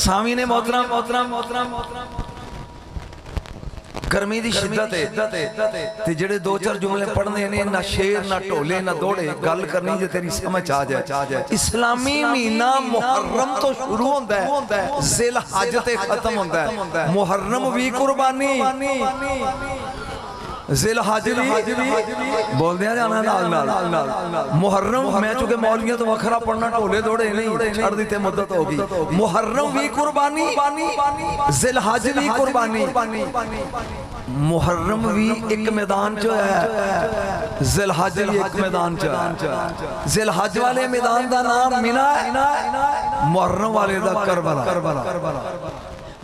سامعین محترم گرمی دی شدت ہے تے جڑے دو چار جملے پڑھنے نے نہ شیر نہ ٹولے نہ دوڑے گل کرنی جے تیری سمجھ آ جائے اسلامی مہینہ محرم تو شروع ہوندا ہے ذی الحج تے ختم ہوندا ہے محرم بھی قربانی ذی الحج بھی بول دیا جانا نال محرم میں چونکہ مولویوں تو وکھرا پڑھنا ٹولے دوڑے نہیں چھڑ دیتے مدت ہوگی محرم بھی قربانی ذی الحج بھی قربانی محرم بھی ایک میدان جو ہے ذی الحج بھی ایک میدان جو ہے ذی الحج والے میدان دا نام منی ہے محرم والے دا کربلا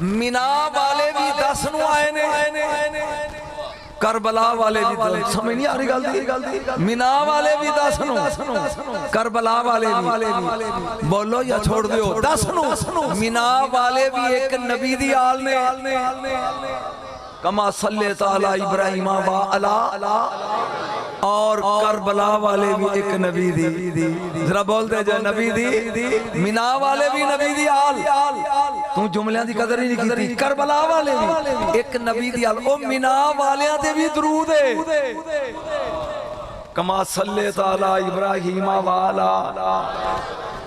منی والے بھی 10 نو آئے نے کربلا والے بھی سمجھ نہیں آ رہی گل دی منی والے بھی 10 نو کربلا والے بھی بولو یا چھوڑ دیو 10 نو منی والے بھی ایک نبی دی آل نے کما صلی تعالی ابراہیم و علی اور کربلا والے بھی ایک نبی دی ذرا بول دے جو نبی دی منی والے بھی نبی دی آل تو جملیاں دی قدر ہی نہیں کیتی کربلا والے بھی ایک نبی دی آل او منی والیاں دے بھی درود ہے کما صلی تعالی ابراہیم و علی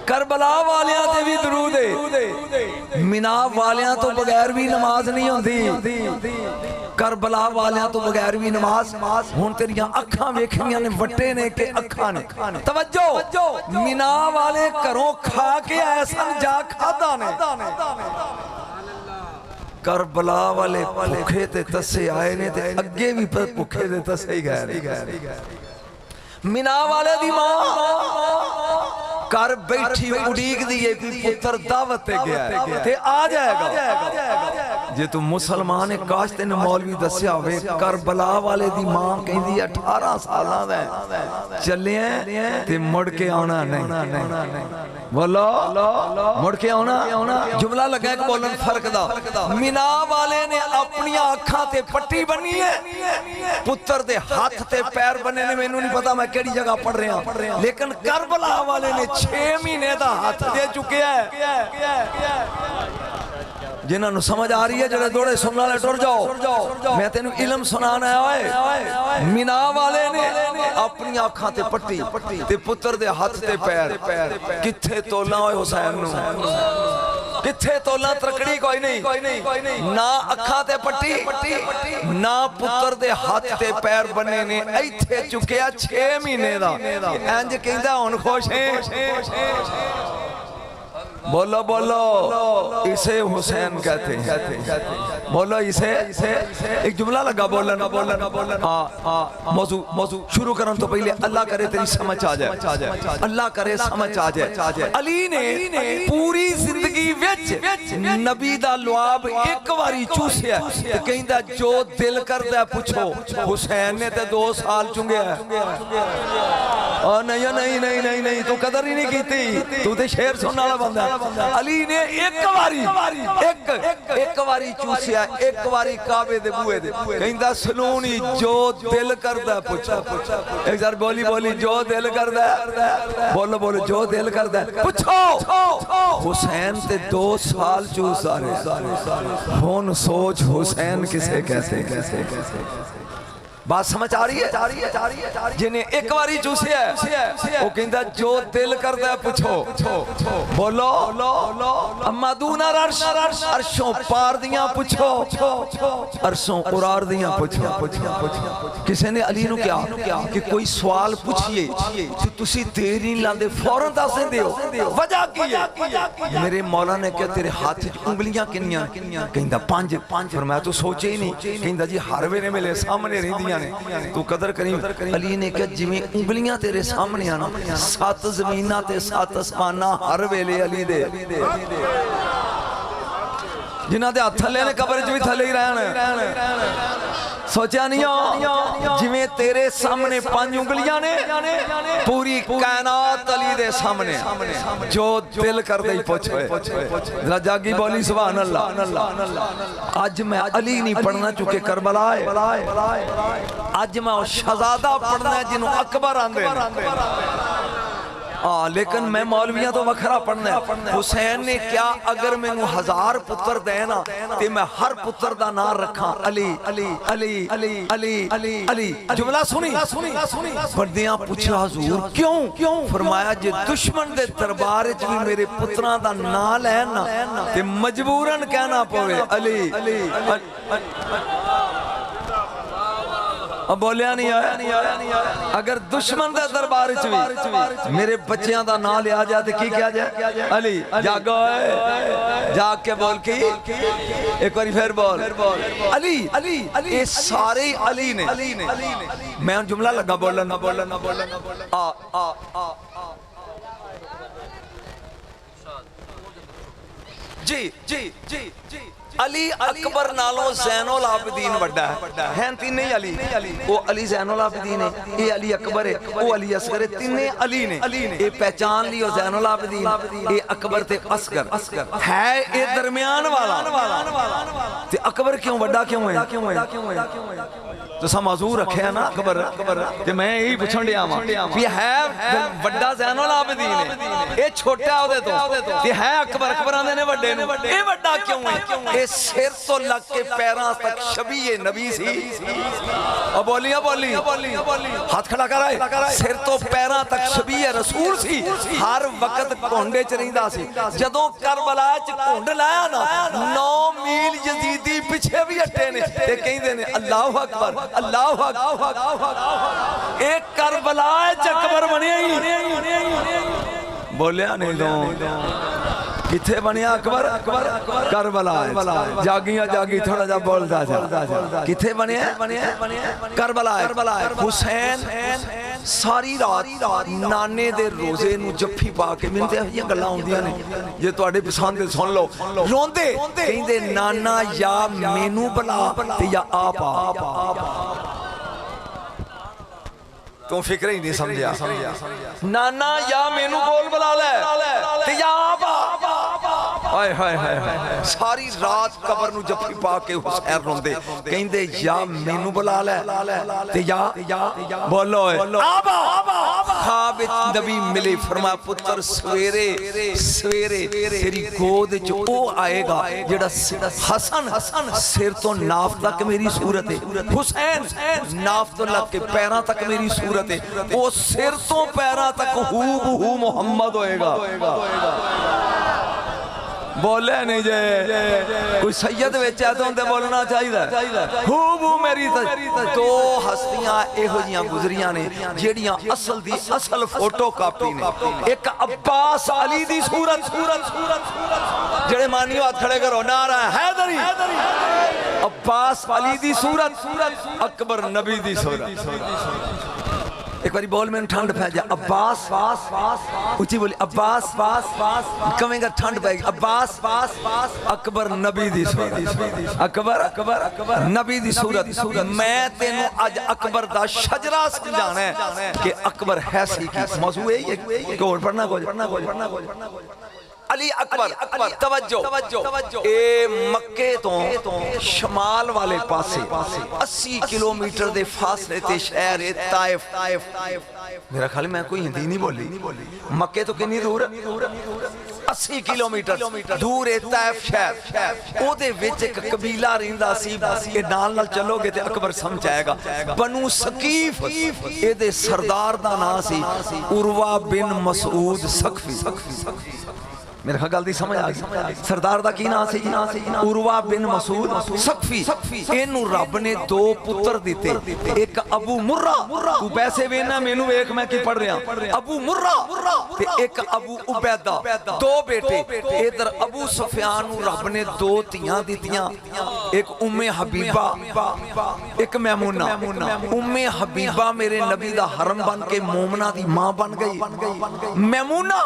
کربلا والیاں تے بھی درود ہے منی والیاں تو بغیر بھی نماز نہیں ہوندی کربلا والیاں تو بغیر بھی نماز ہن تیریاں اکھاں ویکھنیاں نے وٹے نے کہ اکھاں نے توجہ منی والے گھروں کھا کے ایسا جا کھادا نے کربلا والے بھوکے تے تسے آئے نے تے اگے بھی بھوکے تے تسے ہی گئے منی والے دی ماں کر بیٹھی اڑیگ دیئے کوئی پتر دعوت تے گیا ہے تے آ جائے گا جے تو مسلمان کاش تینے مولوی دسیا ہوئے کربلا والے دی ماں کہیں دی 18 سالہ دے چلے ہیں تے مڑ کے آنا نہیں بولو مڑ کے آنا جملہ لگا ایک بولن فرق دا منی والے نے اپنی آنکھاں تے پٹی بنی ہے پتر دے ہاتھ تے پیر بنے نے میں انہوں نہیں پتا میں کیڑی جگہ پڑھ رہے ہیں لیکن کربلا والے نے 6 مہینے دا ہاتھ دے چکے ہیں جنہاں نو سمجھ آ رہی ہے جڑے دوڑے سننا لے ٹر جاؤ میں تینوں علم سنانا ہے منی والے نے اپنی آنکھاں تے پٹی تے پتر دے ہاتھ تے پیر کتھے تولا ہوئے حسین نو کتھے تولا ترکڑی کوئی نہیں نہ اکھاں تے پٹی نہ پتر دے ہاتھ تے پیر بنے نے ایتھے چکیا 6 مہینے دا انج کہندا ہن خوش ہیں بولو بولو اسے حسین کہتے ہیں بولو اسے ایک جملہ لگا بولنا موضوع شروع کرن تو پہلے اللہ کرے تیری سمجھ آ جائے اللہ کرے سمجھ آ جائے علی نے پوری زندگی وچ نبی دا لعاب ایک واری چوسیا تے کہندا جو دل کردا پوچھو حسین نے تے 2 سال چنگیا نہیں تو قدر ہی نہیں کیتی تو تے شعر سننے والا بندہ علی نے ایک واری چوسیا ایک واری کعبے دے بوئے دے کہندا سلونی جو دل کردا پوچھا ایک ذرا بولی جو دل کردا بولو جو دل کردا پوچھو حسین تے 2 سال چوس رہے ہن سوچ حسین کسے کیسے بات سمجھ آ رہی ہے جنہیں ایک واری چوسیا ہے وہ کہندا جو دل کردا پوچھو بولو اما دون عرشوں پار دیاں پوچھو عرشوں قرار دیاں پوچھو کسی نے علی نو کیا کہ کوئی سوال پوچھئے تو تسی دیر نہیں لاندے فوراں دس دیو وجہ کی ہے میرے مولا نے کہا تیرے ہاتھ انگلیاں کنیاں کہندا 5 فرمایا تو سوچے ہی نہیں کہندا جی ہر ویلے میرے سامنے رہندیاں تو قدر کریم علی نے کہا جویں انگلیاں تیرے سامنے آنا 7 زمیناں تے 7 اسماناں ہر ویلے علی دے جنہاں دے ہاتھ تھلے نے قبر جو بھی تھلے ہی رہنا سوچا نہیں ہو جویں تیرے سامنے 5 انگلیاں نے پوری کائنات علی دے سامنے جو دل کر دے پوچھوئے ذرا جاگی بولی سبحان اللہ آج میں علی نہیں پڑھنا چونکہ کربلا ہے آج میں شہزادہ پڑھنا ہے جنہوں اکبر آندے لیکن میں مولویاں تو وکھرا پڑھنا ہے. حسین نے کیا اگر میں 1000 پتر دینا تے میں ہر پتر دا نام رکھاں علی علی علی علی علی علی علی. جملہ سنی بندیاں پوچھا حضور کیوں؟ فرمایا جے دشمن دے دربار وچ بھی میرے پتراں دا نام لینا تے مجبوراً کہنا پوے علی علی. اب بولیا نہیں آیا. اگر دشمن دے دربار وچ بھی میرے بچیاں دا نام لیا جائے تے کی کیا جائے علی. جاگو جاگ کے بول کی ایک باری پھر بول علی علی. یہ سارے علی نے. میں جملہ لگا بولنا جی جی جی علی اکبر نالوں زین العابدین بڑا ہے تینے علی. وہ علی زین العابدین ہے, یہ علی اکبر ہے, وہ علی اصغر ہے. تینے علی نے یہ پہچان لی. زین العابدین یہ اکبر تے اصغر ہے, یہ درمیان والا. تے اکبر کیوں بڑا کیوں ہے؟ تو سا موضوع رکھے ہیں نا اکبر کہ میں یہی پوچھن دیا ہوں یہ ہے بڑا زین العابدین ہے, یہ چھوٹا ہو دے تو یہ ہے اکبر. اکبر آنے نے بڑے نے, یہ بڑا کیوں ہے؟ یہ سر تو لگ کے پیران تک شبیہ نبی سی. اور بولی ہاتھ کھڑا کر آئے. سر تو پیران تک شبیہ رسول سی. ہر وقت کونڈے چرہندہ سی. جدوں کربلا چ کونڈ لایا نا 9 میل یزیدی پیچھے بھی اٹھے نے تے کہیں دینے اللہ اکبر اللہ اکبر. ایک کربلا چ اکبر بنیا ہی بولیا نہیں دوں کتھے بنیا اکبر کربلا. جاگی تھوڑا جا بولتا جا کتھے بنیا کربلا. حسین ساری رات نانے دے روزے نو جفی پا کے منتے یہ گلاں ہوندیاں نے یہ تواڈے پسند دے سن لو. روندے کہندے نانا یا مینوں بلا تے یا آپ تو فکر ہی نہیں سمجھیا. نانا یا مینوں بول بلا لے تے یا آپ. ہائے ہائے ہائے ساری رات قبر نو جفی پا کے حسین روندے کہندے یا مینوں بلا لے تے یا بولو خواب نبی ملے. فرمایا پتر سویرے تیری گود وچ او آئے گا جڑا حسن سر تو ناف تک میری صورت ہے, حسین ناف تو لگ کے پیراں تک میری صورت ہے, وہ سر تو پیراں تک ہو محمد ہوئے گا. بولے نہیں جے کوئی سید ویچے تو اندے بولنا چاہیے ہو میری تو ہستیاں ایہو جیاں گزریاں نے جیڑیاں اصل دی اصل فوٹو کاپی نے. ایک عباس علی دی صورت جڑے مانیو ہاتھ کھڑے کرو نعرہ حیدری. عباس علی دی صورت اکبر نبی دی صورت. ایک باری بول میں ٹھنڈ پھیل جا. عباس اچھی بولی عباس کمیں گا ٹھنڈ پھیل گا. عباس اکبر نبی دی صورت. اکبر نبی دی صورت. میں تینوں آج اکبر دا شجرہ سمجھانا ہے کہ اکبر ہے سی کی موضوع ہے یہ کوڑ پڑھنا کوئی علی اکبر. توجہ اے مکے تو شمال والے پاسے 80 کلومیٹر دے فاصلے تے شہر طائف. میرا خیال میں کوئی ہندی نہیں بولی. مکے تو کنی دور 80 کلومیٹر دور ہے طائف شہر. او دے وچ ایک قبیلہ رہندا سی کہ نال چلو گے تے اکبر سمجھ آئے گا. بنو ثقیف اے دے سردار دا نام سی عروہ بن مسعود ثقفی. میرے خیال دی سمجھ آگئی. سردار دا کی نام سی عروہ بن مسعود ثقفی. اینو رب نے 2 پتر دیتے. ایک ابو مرہ تو پیسے وینا مینوں ویکھ میں کی پڑھ رہا ابو مرہ تے ایک ابو عبیدہ. 2 بیٹے. ادھر ابو سفیان نو رب نے 2 تیاں دیتیاں. ایک ام حبیبہ ایک میمونہ. ام حبیبہ میرے نبی دا حرم بن کے مومنہ دی ماں بن گئی. میمونہ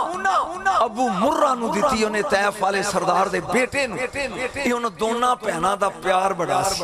ابو مرہ نو دیتی انہیں طائف والے سردار دے بیٹے نو. یہ انہوں دونہ پہنا دا پیار بڑا سی.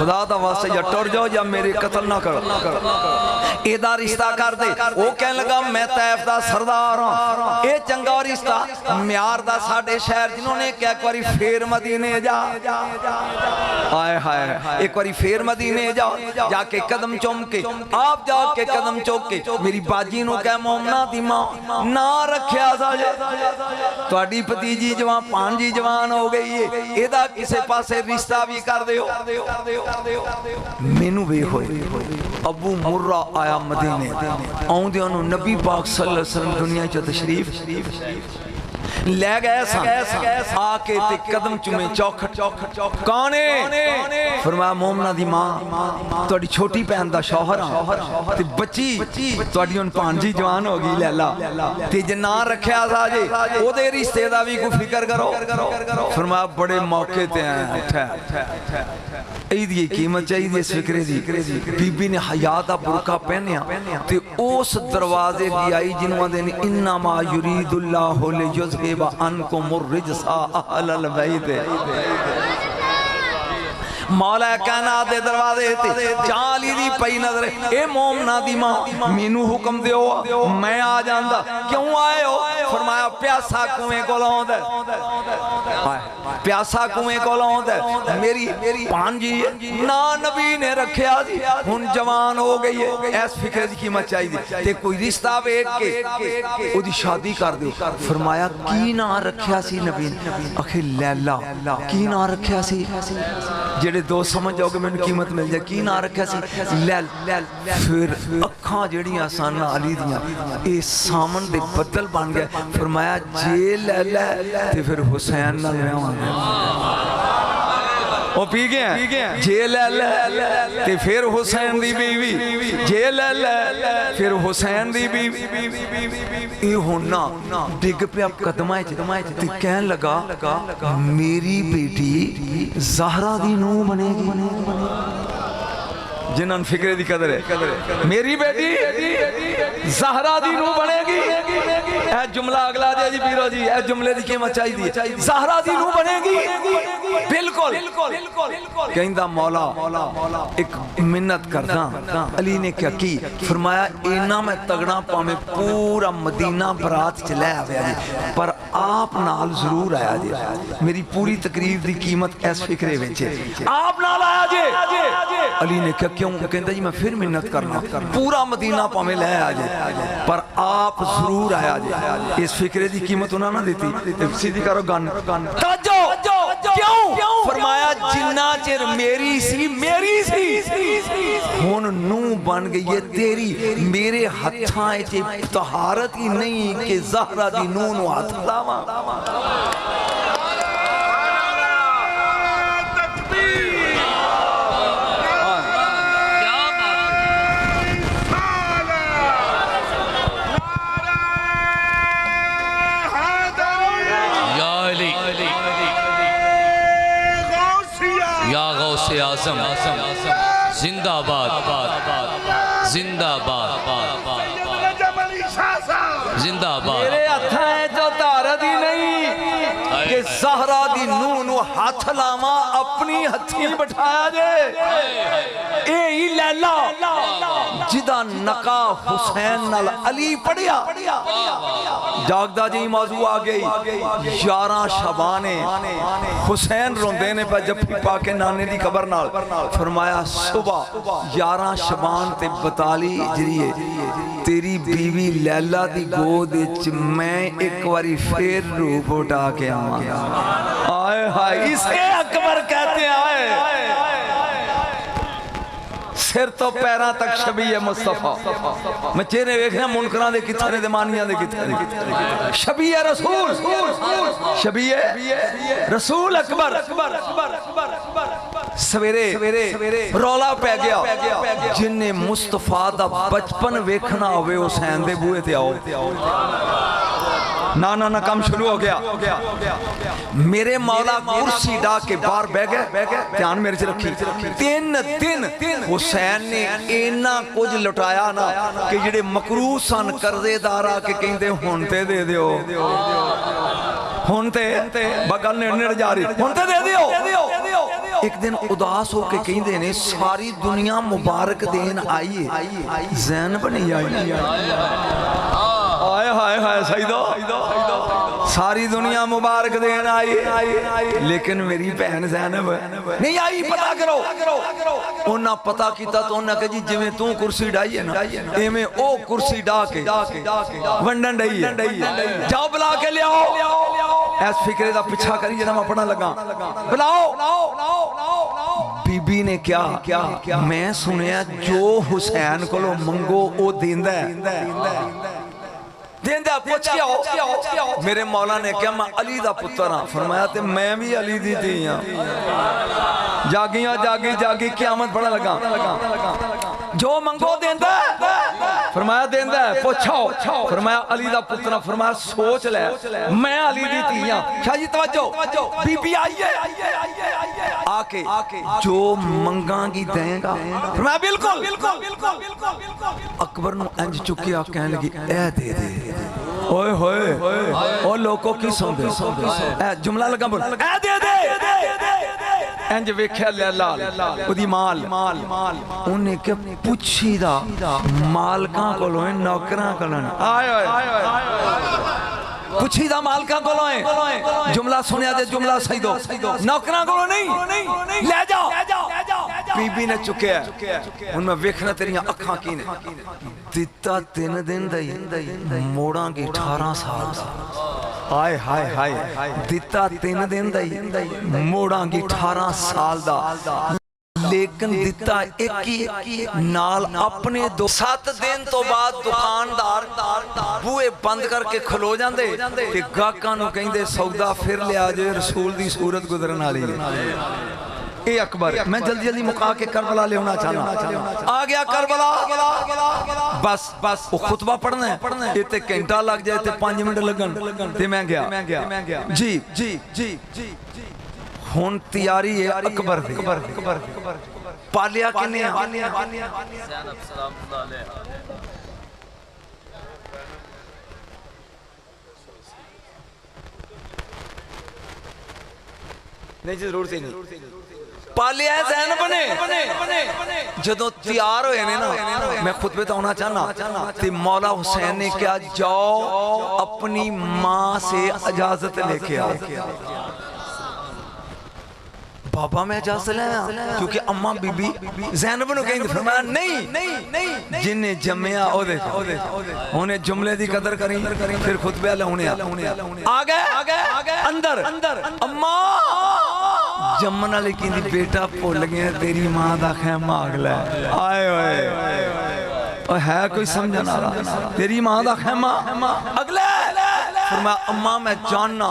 خدا دا واسطے یا ٹر جاؤ یا میرے قتل نہ کر ایدہ رشتہ کر دے وہ کہنے لگا میں طائف دا سردار ہوں اے چنگا رشتہ میار دا ساڑھے شہر جنہوں نے کیا ایک واری پھر مدینے جا آئے ہائے ایک واری پھر مدینے جا کے قدم چوم کے آپ جا کے قدم چوم کے میری باجی نو کہہ مومنہ دی ماں نہ رکھیا ساجے تو اڈی پتیجی جوان پانجی جوان ہو گئی ہے ایدہ کسے پاسے رشتہ بھی کر دے ہو مینو بھی ہوئی ابو مرہ آیا مدینے آؤں دے انہوں نبی پاک صلی اللہ علیہ وسلم دنیا چو تشریف لے گئے سن آکے تے قدم چمیں چوکھٹ کانے فرمایا مومنہ دی ماں تو اڈی چھوٹی پہن دا شوہر تے بچی تو اڈی ان پانجی جوان ہوگی لیلہ تے جنان رکھیا ساجے او دے رشتے دا بھی کو فکر کرو فرمایا بڑے موقع تے ہیں اید یہ قیمت چاہیے دی اس فکرے دی بی بی نے حیاتہ برکہ پہنیا تے اس دروازے دی آئی جنوہ دینے انما یرید اللہ لیذہب عنکم الرجس اہل البیت مولا کہنا دے دروازے تے چالی دی پئی نظر اے مومنہ دی ماں مینو حکم دیو میں آ جاندہ کیوں آئے ہو فرمایا پیاسا کنویں کو لوں دے پیاسا کنویں کو لوں دے میری پانجی نا نبی نے رکھیا دی ہن جوان ہو گئی ہے ایس فکر دی قیمت چاہی دی تے کوئی رشتہ بیٹھ کے او دی شادی کر دیو فرمایا کی نہ رکھیا سی نبی اکھے لیلہ کی نہ رکھیا سی جڑے دو سمجھ جاؤ کہ میں نے قیمت مل جائے کی نہ رکھا سی لیل پھر اکھاں جڑیاں سانہ علی دیاں اے سامن دے بدل بن گئے فرمایا جے لیل تے پھر حسین نہ لے وہ پی گئے ہیں جے لیل تے پھر حسین دی بیوی جے لیل پھر حسین دی بیوی اے ہونا ڈگ پہ اب قدمائے تے کہن لگا میری بیٹی زہرہ دی نو بنے گی جنہاں فکرے دی قدر ہے میری بیٹی زہرہ دی نو بنے گی اے جملہ اگلا دے جی پیرو جی اے جملے دی قیمت چاہی دی زہرہ دی نو بنے گی بالکل کہندہ مولا ایک منت کرنا علی نے کیا کی فرمایا اینا میں تگڑا پامے پورا مدینہ برات چلے آیا جی پر آپ نال ضرور آیا جی میری پوری تقریب دی قیمت ایس فکرے ویچے آپ نال آیا جی علی نے کیا کیوں کہندہ جی میں پھر منت کرنا پورا مدینہ پامے لے آیا جی پر آپ ضرور آیا جی اس فکرے دی قیمت انہاں نہ دیتی سیدھی کرو گن توجہ کیوں فرمایا جنہ چر میری سی ہون نو بن گئی ہے تیری میرے ہتھاں چے طہارت ہی نہیں کہ زہرہ دی نو نو ہاتھ لاواں اعظم زندہ باد زندہ باد زندہ باد میرے ہتھیں جو تارہ نہیں کہ زہرہ دی نونو ہاتھ لاما اپنی ہتھی بٹھایا جے اے ہی لیلہ جدہ نقا حسین نال علی پڑیا جاگدہ جی موضوع آگئی 11 شبانے حسین روندینے پر جب پا کے نانے دی قبر نال فرمایا صبح 11 شبان تے 42 ہجری تیری بیوی لیلہ دی گود میں ایک واری پھر روپ اٹھا کے آئے ہائے اسے اکبر کہتے ہیں سر تو پیران تک شبیہ مصطفیٰ میں چہرے ویکھنا منکران دے کتھرے دے مانیاں دے کتھرے شبیہ رسول شبیہ رسول اکبر سویرے رولا پہ گیا جن نے مصطفیٰ دا بچپن ویکھنا ہوئے حسین دے بوئے تھے آؤ نانا کم شروع ہو گیا میرے مولا کرسی ڈا کے بار بہ گئے دھیان میرے سے رکھی 3 دن حسین نے اینا کچھ لٹایا نا کہ جڑے مکروسان قرضے دارا کے کہیں دے ہونتے دے دیو ہونتے بگل نے انر جاری ہونتے دے دیو ایک دن اداس ہو کے کہندے نے ساری دنیا مبارک دین آئیے زینب نہیں آئی آئے ہائے ہائے سیدو ساری دنیا مبارک دین آئی لیکن میری بہن زینب نہیں آئی پتہ کرو انہاں پتہ کیتا تو انہاں کہ جی جویں تو کرسی ڈائی ہے نا ایویں او کرسی ڈا کے ونڈن ڈائی ہے جاؤ بلا کے لے آؤ ایس فکرے دا پچھا کری جنہاں میں پڑھنا لگا بلاؤ بی بی نے کیا میں سنیا جو حسین کو لو منگو او دیندہ ہے دیندہ پوچھ کیا ہو میرے مولا نے کیا میں علی دا پتر ہاں فرمایا تے میں بھی علی دی تھی ہاں جاگی قیامت بڑا لگا جو منگو دیندہ ہے فرمایا دیندہ ہے پوچھاؤ فرمایا علی دا پتر فرمایا سوچ لے میں علی دی تھی ہاں شاہ جی توجہ بی بی آئیے آکے جو منگاں گی دیں گا فرمایا بالکل اکبر نو انج چکیا کہنے لگی اے دے دے اوئے ہوئے او لوگوں کی سن دے اے جملہ لگا بول اے دے دے انج ویکھیا لال اودی مال انہیں کہ پوچھی دا مالکاں کولوں نوکراں کولوں آئے پوچھی دا مالکاں کولوں ہیں جملہ سنیا دے جملہ صحیح دو نوکراں کولوں نہیں لے جاؤ بی بی نے چکیا ان میں ویکھنا تیریاں اکھاں کی نے دیتا 3 دن دائی موڑاں کی 18 سال دا آئے ہائے ہائے دیتا 3 دن دائی موڑاں کی 18 سال دا لیکن دیتا ایک نال اپنے 7 دن تو بعد دکاندار بوئے بند کر کے کھلو جاندے کہ گاہکاں نو کہیں دے سودا پھر لے آجے رسول دی صورت گزرن والی ہے اے اکبر میں جلدی مقا کے کربلا لے ہونا چاہنا آ گیا کربلا بس وہ خطبہ پڑھنا ہے یہ تے گھنٹہ لگ جائے تے 5 منٹ لگن تے میں گیا جی ہون تیاری ہے اکبر دی پالیا کنے نہیں جی ضرور سے نہیں پالیا ہے زینب نے جدو تیار ہوئے نا میں خطبے تو ہونا چاہنا تی مولا حسین نے کیا جاؤ اپنی ماں سے اجازت لے کے آؤ بابا میں اجازت لے آیا کیونکہ اماں بی بی زینب نے کہیں فرمایا نہیں جنہیں جمعہ او دیکھو انہیں جملے دی قدر کریں پھر خطبے لے آگئے اندر اماں جمنا لیکن دی بیٹا پھول گئے تیری ماں دا خیمہ اگلا ہے آئے اور ہے کوئی سمجھا نہ رہا تیری ماں دا خیمہ اگلا ہے فرمایا اماں میں جاننا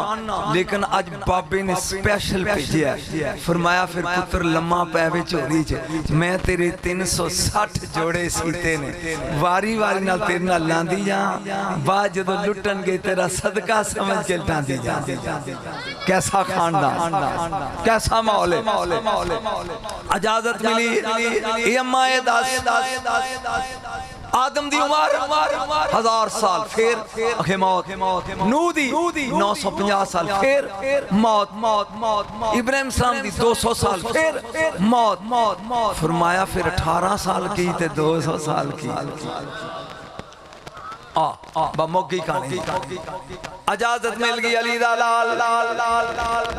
لیکن آج بابے نے سپیشل بھیجی ہے فرمایا پھر پتر لمحہ پیوے چوری چھے میں تیرے 360 جوڑے سیتے نے واری نال تیرے نال لاندی جاں بعد جدو لٹن گئے تیرا صدقہ سمجھ کے لاندی جاں کیسا خاندان کیسا مولے اجازت ملی اے اماں اے داس آدم دی عمر 1000 سال پھر موت نو دی 950 سال پھر موت ابراہیم السلام دی 200 سال پھر موت فرمایا پھر 18 سال کی تے 200 سال کی با موگی کھانے اجازت مل گئی علی دا لال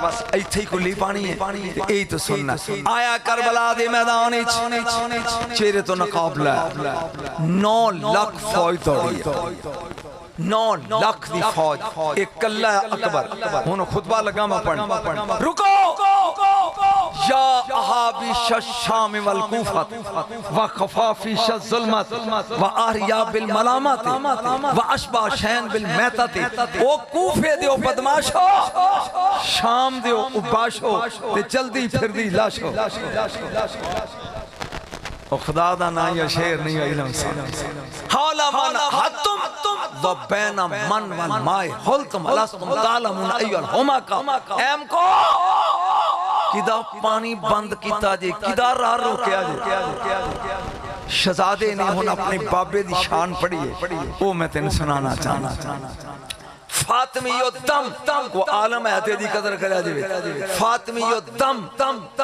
بس ایتھے کلی پانی ہے ای تو سننا آیا کربلا دے میدان چہرے تو نقاب لائے 9 لاکھ فوج توڑی ہے 9 لاکھ دی فوج ایک کلہ اکبر انہوں خطبہ لگا میں پڑھنا رکو یا احابیش الشام والکوفت وخفافیش الظلمت وآریا بالملامت واشبا شین بالمیتت او کوفے دیو بدماشو شام دیو اباشو تے جلدی پھر دی لاشو او خدا دا نا یا شیر نہیں ہے علم سے حالا من حتم و بین من والمائی حلتم لستم تعلمون ایو الحمقہ ایم کو کدھا پانی بند کیتا جے کدھا راہ روکیا جے شہزادے نے ہن اپنے بابے دی شان پڑھی ہے وہ میں تین سنانا چاہنا فاطمی دم کو عالم ہے تیری قدر کریا جی فاطمی دم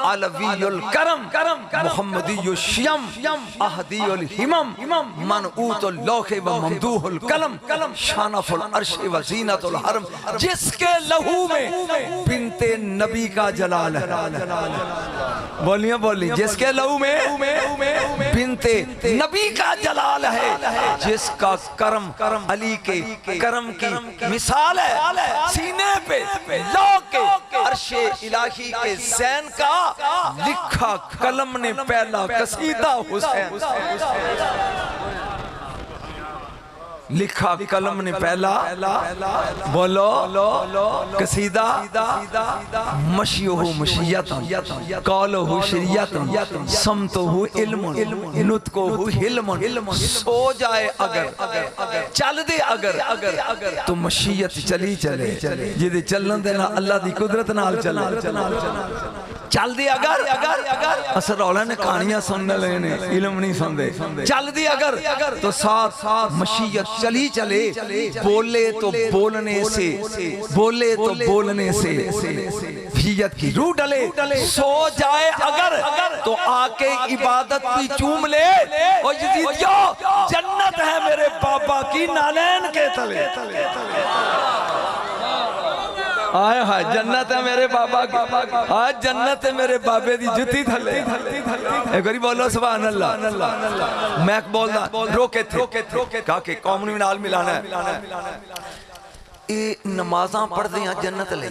علوی الکرم محمدی الشیم احدی الہمم منعوت اللوح و ممدوح القلم شانف العرش و زینت الحرم جس کے لہو میں بنت نبی کا جلال ہے بولیاں بولی جس کے لہو میں بنت نبی کا جلال ہے جس کا کرم علی کے کرم کی مثال ہے سینے پہ لو کے عرش الہی کے زین کا لکھا قلم نے پہلا قصیدہ حسین لکھا قلم نے پہلا بولو قصیدہ مشیہو مشیتاً قولہو شریعتاً سمتہو علم نطقہو حلم سو جائے اگر چل دے اگر تو مشیت چلی چلے جدے چلن دینا اللہ دی قدرت نال چلے چل دی اگر اثر رولا نے کہانیاں سننے لینے علم نہیں سن دے چل دی اگر تو ساتھ مشیت چلی چلے بولے تو بولنے سے مشیت کی روح ڈلے سو جائے اگر تو آکے عبادت بھی چوم لے اور یزیدیو جنت ہے میرے بابا کی نالین کے تلے آئے ہائے جنت ہے میرے بابا کی آئے جنت ہے میرے بابے دی جتی تھلے ایک باری بولو سبحان اللہ میں بول دا روکے تھے کہا کہ قوم نے نال ملانا ہے اے نمازاں پڑھ دیاں جنت لے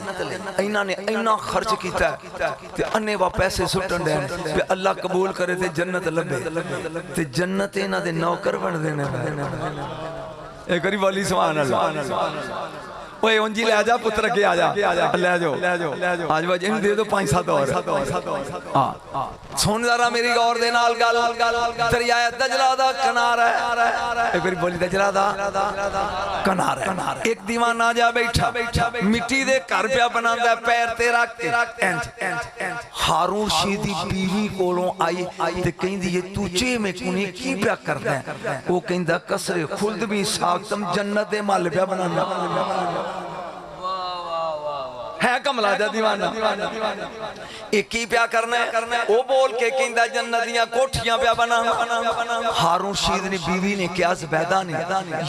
اینا نے اینا خرچ کیتا ہے تے انے وا پیسے سٹن دے تے اللہ قبول کرے تے جنت لبے تے جنت اینا دے نوکر بن دینے ایک باری بولی سبحان اللہ اوہ انجی لے آجا پتر کے آجا لے جو آج باج ان دے دو 5-7 اور سون ذرا میری غور دے نال گل دریائے دجلہ دا کنار ہے ایک باری بولی دجلہ دا کنار ہے ایک دیوان آجا بیٹھا مٹی دے کر پیا بنا دا پیر تیرا ہارون شیدی بیوی کولوں آئی تے کہیں دی یہ توچے میں کنی کی پیا کر دیں وہ کہیں دا کسر خلد بھی ساکتم جنت دے مال پیا بنانا ہے کملا جا دیوانا ایک ہی پیا کرنا ہے وہ بول کے کہندہ جنتیاں کوٹھیاں پیا بنا ہارون شید نے بیوی نے کیا زبیدہ نے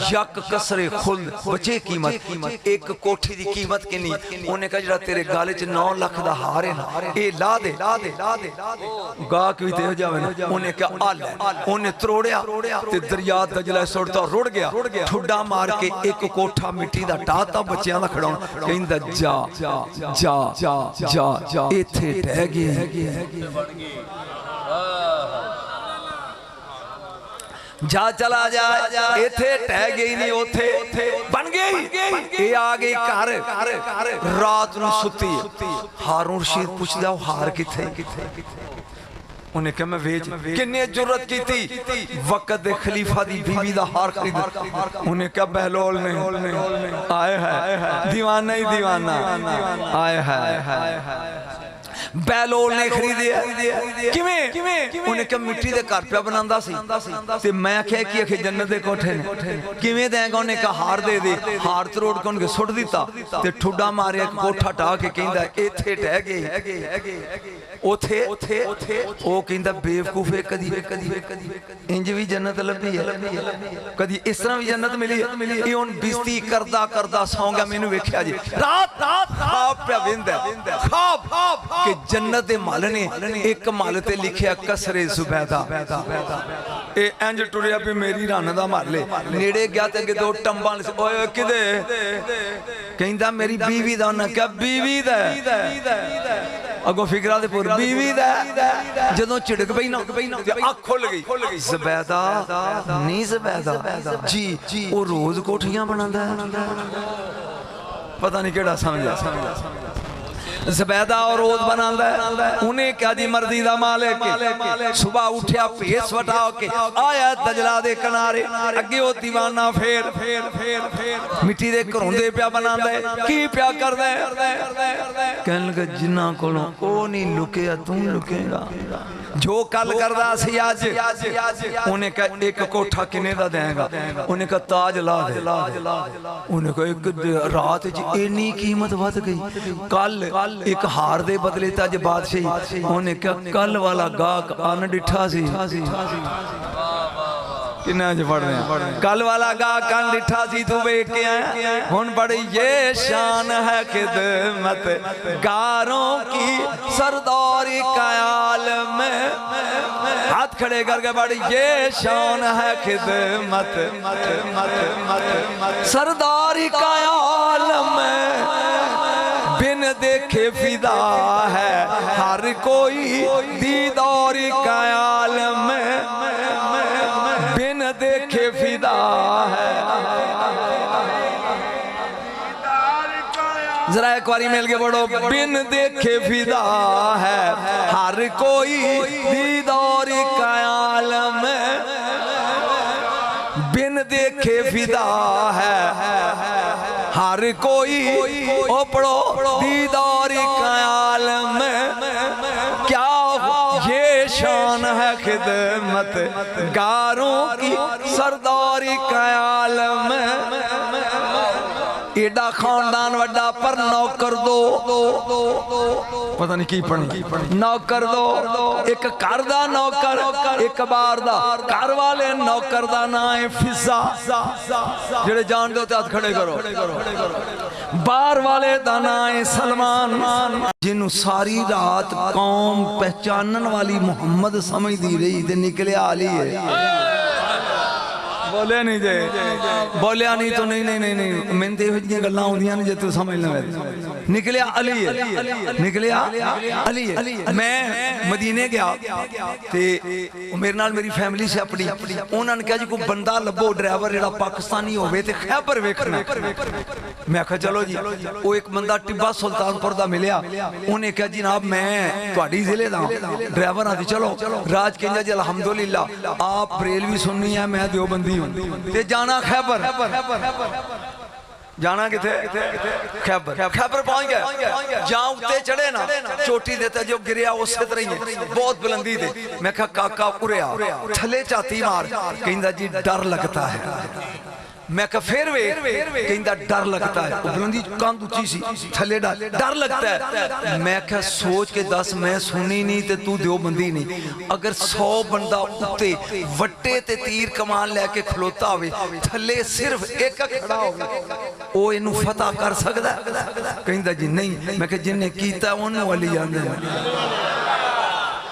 یک کسر خلد بچے قیمت ایک کوٹھی دی قیمت کے نہیں انہیں کہا جڑا تیرے گالے چھ 9 لاکھ دا ہارے نا اے لا دے گاہ کوئی تے ہو جاوے نا انہیں کہا آل انہیں تروڑیا تے دریا دجلہ سوڑتا رڑ گیا ٹھڈا مار کے ایک کوٹھا مٹی دا ٹاتا بچیاں دا کھڑا کہندہ جا ایتھے ٹہ گئے جا چلا جائے ایتھے ٹہ گئی نہیں اوتھے بن گئی اے آگئی کار رات نو ستی ہارون رشید پوچھ دیا ہار کتھے انہیں کہا میں ویج کنے جرت کی تھی وقت خلیفہ دی بیوی دا ہار خرید انہیں کہا بہلول نے آئے ہے دیوانہ ہی دیوانہ آئے ہے بیلول نے خریدیا کیویں انہیں کہا مٹی دے کار پیا بناندہ سی تے میں کہہ کہ جنت دے کوٹھے نے کیویں دیں گا انہیں کہا ہار دے ہار تروڑ کے ان کے سٹ دیتا تے ٹھڈا مارے ایک کوٹھا ٹا کے کہندہ ایتھے ٹہ گئی اوتھے او کہندہ بیوقوفے کدی انج بھی جنت لبی ہے کدی اس طرح بھی جنت ملی ہے یہ ان بیستی کردہ سونگا میں نے ویکھیا جی رات خواب پہ وند ہے خواب کہ جنت مال نے ایک مال تے لکھیا کسر زبیدہ اے انج ٹریا پہ میری رانہ دا مال لے نیڑے گیا تے دو ٹمبان سے اوہ کدے کہندہ میری بیوی دا انہاں کیا بیوی دا اگو فکرہ دے پور بیوی دا جدوں چڑک پئی نا آنکھ کھل گئی زبیدہ نہیں زبیدہ جی وہ روز کوٹھیاں بناندہ ہے پتہ نہیں کیڑا سمجھا زبیدہ اور روز بناندہ ہے انہیں کیا دی مرضی دا مالک صبح اٹھیا پیس وٹاؤ کے آیا دجلہ دے کنارے اگے وہ دیوانہ پھیر مٹی دے کروندے پیا بناندہ ہے کی پیا کر دے کہنے لگا جنہ کولوں او نہیں لکیا تم لکے گا جو کل کردا سی اج انہیں کہا ایک کوٹھا کنے دا دیں گا انہیں کہا تاج لا دے انہیں کہا ایک رات جی اینی قیمت ود گئی کل ایک ہار دے بدلے تاج بادشاہی انہیں کہا کل والا گاک آن ڈٹھا سی کنہ جو پڑھ رہے ہیں کل والا گاک آن ڈٹھا سی تو بے کے آئے ہن بڑی یہ شان ہے خدمت گاروں کی سرداری کا عالم میں ہاتھ کھڑے کر کے بڑی یہ شان ہے خدمت سرداری کا عالم میں بن دیکھے فدا ہے ہر کوئی دیداری کا عالم میں بن دیکھے فدا ہے ذرا ایک واری مل کے بڑھو بن دیکھے فدا ہے ہر کوئی دیداری کا عالم میں بن دیکھے فدا ہے ہر کوئی او پڑھو دیداری کا عالم میں کیا یہ شان ہے خدمت گاروں کی سرداری کا عالم میں ایڈا خاندان وڈا پر نوکر دو پتہ نہیں کی پڑھنی نوکر دو ایک کردہ نوکر ایک بار دا کار والے نوکر دا نائیں فضا جڑے جان دے ہوتے ہاتھ کھڑے کرو بار والے دا نائیں سلمان جنہوں ساری رات قوم پہچانن والی محمد سمجھ دی رہی دے نکلے آلی ہے بولے نہیں جے بولیا نہیں تو نہیں میں دے ہوئی جی گلنا ہوں دیا نہیں جے تو سمجھ لیں نکلیا علی ہے نکلیا علی ہے میں مدینے گیا تے میرے نال میری فیملی سے اپنی انہوں نے کہا جی کوئی بندہ لبو ڈرائیور جڑا پاکستانی ہوئے تے خیبر ویکھنا میں کہا چلو جی وہ ایک بندہ ٹبا سلطان پور دا ملیا انہیں کہا جناب میں تواڈی ضلع دا ڈرائیور آتی چلو راج کہنجا جی الحمدللہ آپ بریلوی سننی ہے میں دیوبندی ہوں تے جانا خیبر جانا کتے خیبر پہنچ گیا جہاں اتے چڑھے نا چوٹی دیتا جو گریا اس سے طرح ہی بہت بلندی دے میں کہا کاکا اریا تھلے چاہتی مار کہندہ جی ڈر لگتا ہے میں کہا پھر کہندہ ڈر لگتا ہے بلندی کاند اچھی سی تھلے ڈر لگتا ہے میں کہا سوچ کے دس میں سنی نہیں تے تو دیو بندی نہیں اگر 100 بندہ اتے وٹے تے تیر کمان لے کے کھلوتا ہوئے تھلے صرف ایک کھڑا ہوئے وہ انہوں فتح کر سکتا ہے کہندہ جی نہیں میں کہا جن نے کیتا ہے انہوں والی جاندے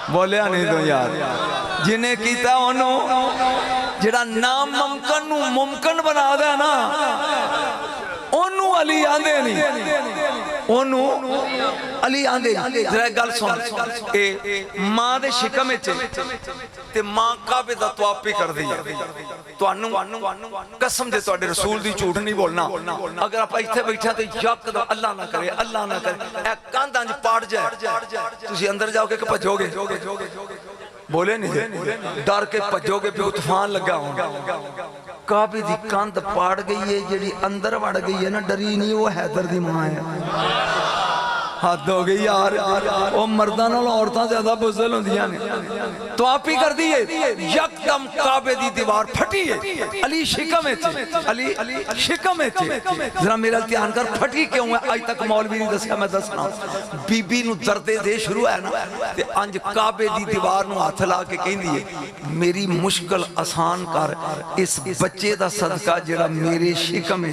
بولیا نہیں تو یار جنہیں کیتا ہے انہوں جڑا نام ممکن نو ممکن بنا دے نا انہوں علی آندے نہیں انہوں علی آندے ذرا گل سن ماں دے شکم اچھے تے ماں کعبے دا توافی کر دیا تو انہوں قسم دے تو اڈے رسول دی جھوٹ نہیں بولنا اگر آپ ایتھے بیٹھا تو یک دو اللہ نہ کرے اللہ نہ کرے اے کاندھاں جو پاڑ جائے تسی اندر جاؤ کے پجھو گے بولے نہیں جے ڈر کے پجھو گے پیو طوفان لگا ہوں کعبے دی کاندھ پاڑ گئی ہے جڑی اندر وڑ گئی ہے نا ڈری نہیں وہ حیدر دی ماں ہے حد ہو گئی یار وہ مردان اور عورتاں زیادہ بزدل ہوں دیا نے تو آپ ہی کر دیئے یک دم کعبے دی دیوار پھٹی ہے علی شکم ہے علی شکم ہے ذرا میرا التیان کر پھٹی کیوں ہے آج تک مولوی نہیں دسیا میں دسنا بی بی نو دردے دے شروع ہے نا تے انج کعبے دی دیوار نو ہاتھ لا کے کہیں دیئے میری مشکل آسان کر اس بچے دا صدقہ جڑا میرے شکم ہے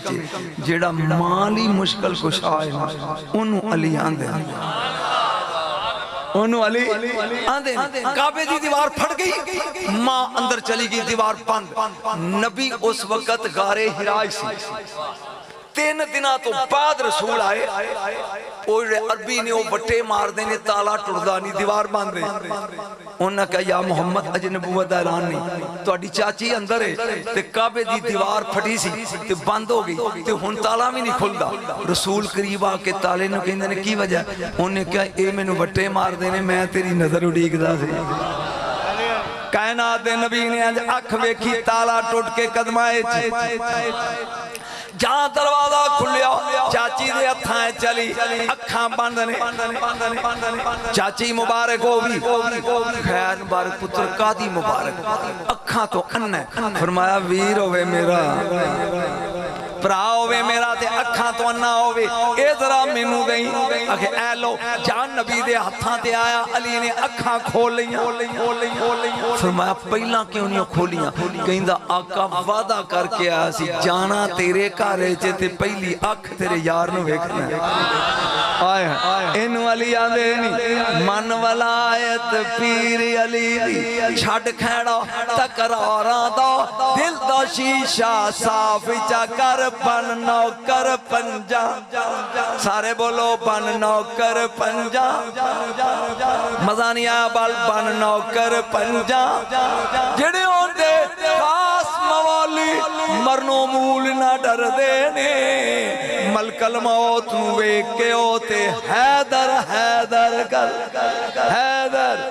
جڑا مالی مشکل کچھ آئے نا انہوں علی آندے انہوں علی آندے کعبے دی دیوار پھٹ گئی ماں اندر چلی گئی دیوار پند نبی اس وقت غارِ حراء سی 3 دنہ تو بعد رسول آئے اور عربی نے وہ بٹے مار دینے تالا ٹردہ نہیں دیوار باندھ دے انہوں نے کہا یا محمد اج نبوت اعلان نہیں تو اڈی چاچی اندر ہے تے کعبے دی دیوار پھٹی سی تے بند ہو گئی تے ہن تالا بھی نہیں کھلدا رسول قریب آ کے تالے نو کہندے نے کی وجہ انہوں نے کہا اے مینوں بٹے مار دینے میں تیری نظر اڈیکدا سی کائنات نبی نے اکھ ویکھی تالا ٹوٹ کے قدمائے جہاں دروازہ کھلیا چاچی دے ہتھاں چلی اکھاں بند نے چاچی مبارک ہو بھی خیر مبارک پتر قادی مبارک اکھاں تو انہ فرمایا ویر ہوئے میرا پرا ہوئے میرا تے اکھاں تو انہ ہوئے اے ذرا مینوں گئی اکھے اے لو جان نبی دے ہتھاں تے آیا علی نے اکھاں کھول لیاں فرمایا پہلا کیوں نہیں کھولیاں کہیں دا آقا وعدہ کر کے آیا سی جانا تیرے کارے تے پہلی اکھ تیرے یار نو ویکھنا آئے ان والی آدھے نہیں من ولایت پیر علی چھڑ کھیڑا تکراراں دا دل دا شیشہ صاف چا کر بن نوکر پنجا سارے بولو بن نوکر پنجا مزہ نہیں آیا بال بن نوکر پنجا جڑے ہوندے خاص موالی مرنو مول نہ ڈر دینے ملک الموت ویک کے ہوتے حیدر حیدر کر حیدر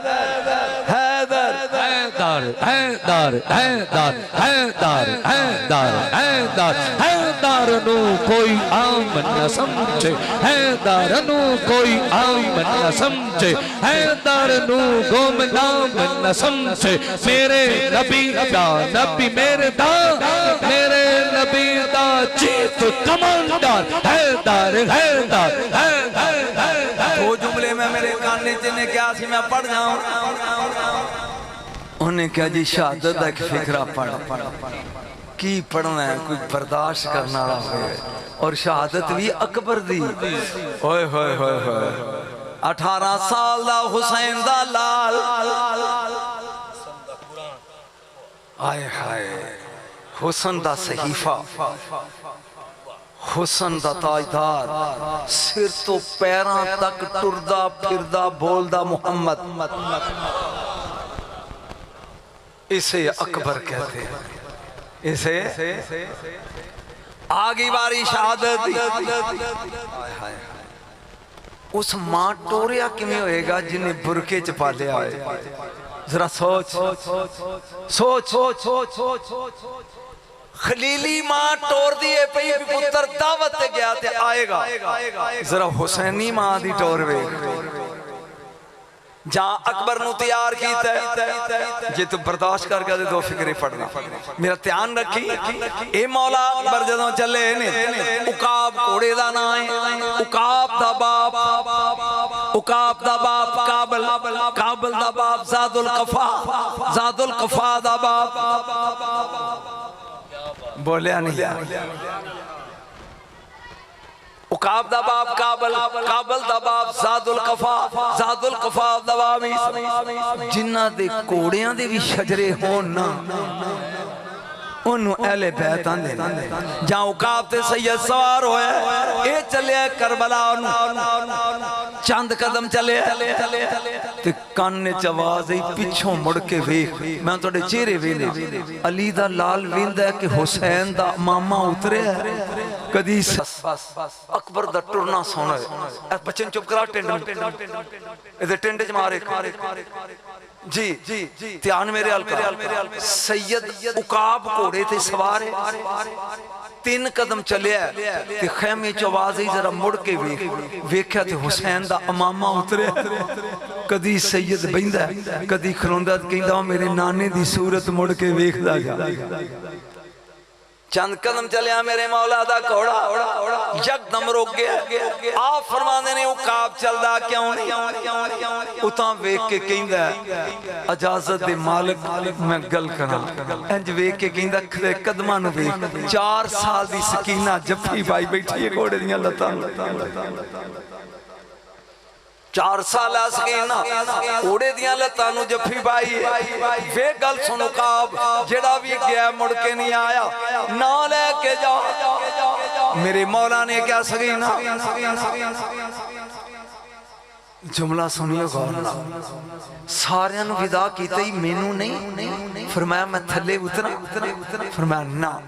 حیدر حیدر حیدر حیدر حیدر حیدر حیدر حیدر نو کوئی آمن نہ سمجھے حیدر نو کوئی آمن نہ سمجھے حیدر نو گمنام نہ سمجھے میرے نبی دا نبی میرے نبی دا چیف کمانڈر حیدر حیدر حیدر دو جملے میں میرے کاننے چنے کیا سی میں پڑھ جاؤں انہیں کہا جی شہادت ایک فکرہ پڑھ کی پڑھنا ہے کوئی برداشت کرنا رہا ہے اور شہادت بھی اکبر دی ہوئے ہوئے ہوئے ہوئے 18 سال دا حسین دا لال آئے ہائے حسن دا صحیفہ حسن دا تاجدار سر تو پیران تک ٹردہ پھردہ بولدہ محمد اسے اکبر کہتے ہیں اسے آگی باری شہادت اس ماں ٹوریا کیوں ہوئے گا جنہیں برکے چپا لے آئے ذرا سوچ خلیلی ماں ٹور دیئے پئی پتر دعوت گیا تے آئے گا ذرا حسینی ماں دی ٹور وے جہاں اکبر نو تیار کیتا ہے یہ تو برداشت کر گیا دو فکریں پڑھنا میرا دھیان رکھی اے مولا اکبر جدوں چلے نے اقاب کوڑے دا نائیں اقاب دا باپ کابل دا باپ زاد القفا دا باپ بولیا نہیں اقاب دا باپ کابل دا باپ زاد القفا دا باپ جنہ دے کوڑیاں دے بھی شجرے ہون نا انہوں اہل بیت آندے جہاں اقاب تے سید سوار ہوئے اے چلے کربلا چاند قدم چلے تے کاننے چواز ای پچھوں مڑ کے ویخ میں توڑے چہرے وینے علی دا لال ویند ہے کہ حسین دا ماما اترے ہے کدی اکبر دا ٹرنا سونا ہے بچن چپ کرا ادھر ٹینڈے مارے جی تیان میرے سید اقاب کوڑے تھے سوارے 3 قدم چلے ہے کہ خیمے چوازی ذرا مڑ کے ویکھیا تھے حسین دا امامہ اترے کدی سید بیندہ کدی کھلوندہ کہندہ میرے نانے دی صورت مڑ کے ویکھ دا گا چند قدم چلیا میرے مولا دا کوڑا یک دم روک گیا آپ فرمانے نے اقاب چل دا کیوں نہیں اتاں ویک کے کہندہ اجازت دے مالک میں گل کرا انج ویک کے کہندہ کھلے قدمانو ویک 4 سال دی سکینہ جفی بھائی بیٹھی ہے کوڑے دیاں لتا 4 سال سکینہ اوڑے دیاں لتانو جفی بھائی وے گل سنو کاب جڑا بھی گیا مڑ کے نہیں آیا نہ لے کے جا میرے مولا نے کیا سکینہ جملہ سنیے غورنا ساریاں نو ودا کیتا ہی مینو نہیں فرمایا میں تھلے اتنا فرمایا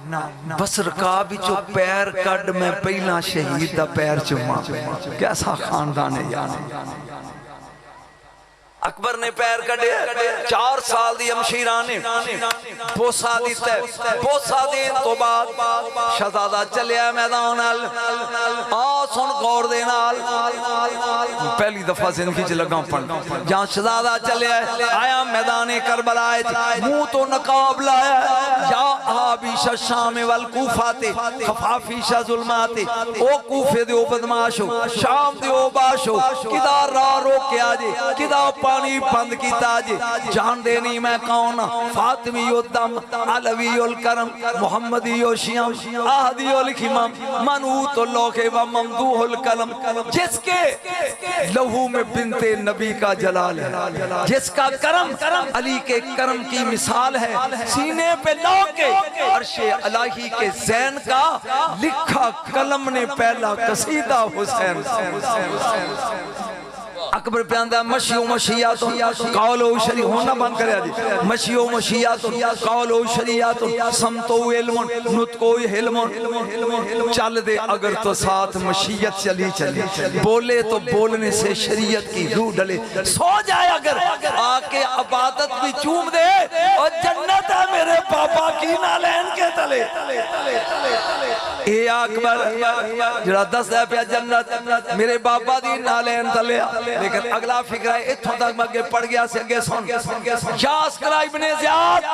نا بس رکابی چو پیر کڈ میں پہلا شہید دا پیر چما کیسا خاندان ہے یعنی اکبر نے پیر کٹے 4 سال دی امشیرہ نے بوسا دیتا ہے بوسا دین تو بعد شہزادہ چلیا میدان سن غور دینا پہلی دفعہ زندگی چ لگا پڑھ جہاں شہزادہ چلیا آیا میدان کربلا منہ تو نقاب لایا یا آبیش شام والکوفات خفافیش ظلمات او کوفے دیو بدماشو شام دیو باشو کدا راہ روک کے آجے کدا پانی بند کیتا جے جان دینی میں کون فاطمی الدم علوی الکرم محمدی الشیام آہدی الخمم منوط اللوخ و ممدوح الکلم جس کے لہو میں بنت نبی کا جلال ہے جس کا کرم علی کے کرم کی مثال ہے سینے پہ لوکے عرش الہی کے زین کا لکھا قلم نے پہلا قصیدہ حسین اکبر پیاندہ مشیو مشیاتو قولو شریع ہونا بند کریا جی مشیو مشیاتو قولو شریعاتو سمتو علمون نتکو حلمون چل دے اگر تو ساتھ مشیت چلی بولے تو بولنے سے شریعت کی روح ڈلے سو جائے اگر آکے عبادت بھی چوم دے اور جنت ہے میرے پاپا کی نالین کے تلے اے اکبر جڑا 10 ہے پہ جنت میرے بابا دی نالین تلے لیکن اگلا فکر ہے اتھوں تک مگے پڑ گیا سے اگے سن یا اسکر ابن زیاد